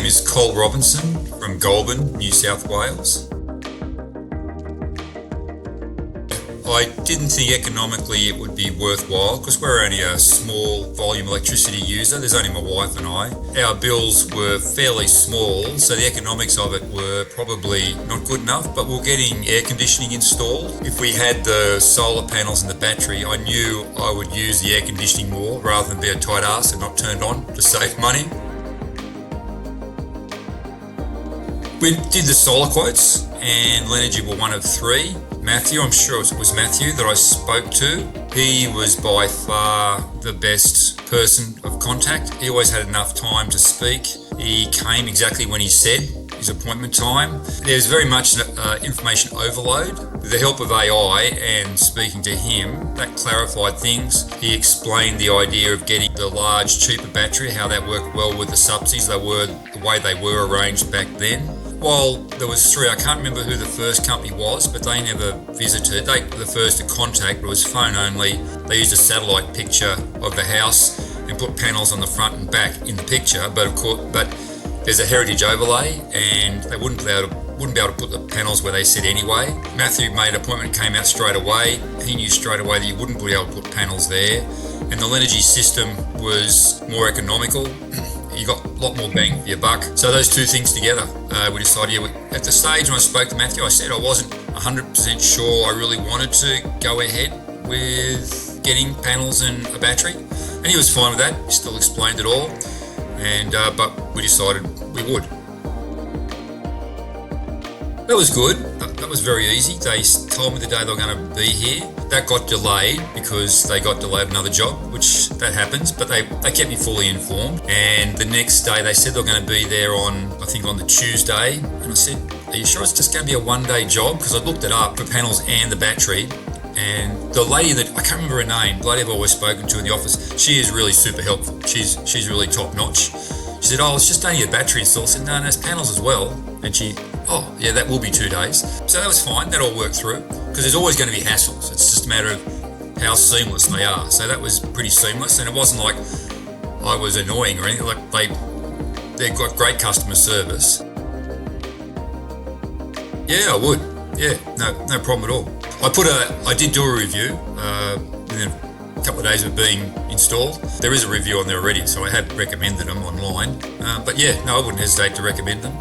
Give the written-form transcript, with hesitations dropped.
name is Colin Robinson from Goulburn, New South Wales. I didn't think economically it would be worthwhile because we're only a small volume electricity user. There's only my wife and I. Our bills were fairly small, so the economics of it were probably not good enough, but we're getting air conditioning installed. If we had the solar panels and the battery, I knew I would use the air conditioning more rather than be a tight ass and not turned on to save money. We did the solar quotes and Lenergy were one of three. Matthew, I'm sure it was Matthew that I spoke to. He was by far the best person of contact. He always had enough time to speak. He came exactly when he said, his appointment time. There's very much information overload. With the help of AI and speaking to him, that clarified things. He explained the idea of getting the large, cheaper battery, how that worked well with the subsidies. The way they were arranged back then. While there was three, I can't remember who the first company was, but they never visited. They were the first to contact, but it was phone only. They used a satellite picture of the house and put panels on the front and back in the picture. But of course, there's a heritage overlay, and they wouldn't be able to put the panels where they said anyway. Matthew made an appointment, came out straight away. He knew straight away that you wouldn't be able to put panels there, and the Lenergy system was more economical. You got a lot more bang for your buck. So those two things together, we decided, at the stage when I spoke to Matthew, I said I wasn't 100% sure I really wanted to go ahead with getting panels and a battery. And he was fine with that. He still explained it all. And but we decided we would. That was good. That was very easy. They told me the day they were going to be here. That got delayed because they got delayed another job, which that happens, but they kept me fully informed. And the next day they said they were going to be there on the Tuesday. And I said, are you sure it's just going to be a one-day job? Because I looked it up for panels and the battery. And the lady that, I can't remember her name, the lady I've always spoken to in the office, she is really super helpful. She's really top-notch. She said, oh, it's just only a battery install. I said, no, there's panels as well. And she, oh, yeah, that will be 2 days. So that was fine. That all worked through. Because there's always going to be hassles. It's just a matter of how seamless they are. So that was pretty seamless. And it wasn't like I was annoying or anything. Like they've got great customer service. Yeah, I would. Yeah, no problem at all. I did do a review within a couple of days of being installed. There is a review on there already, so I have recommended them online. But yeah, no, I wouldn't hesitate to recommend them.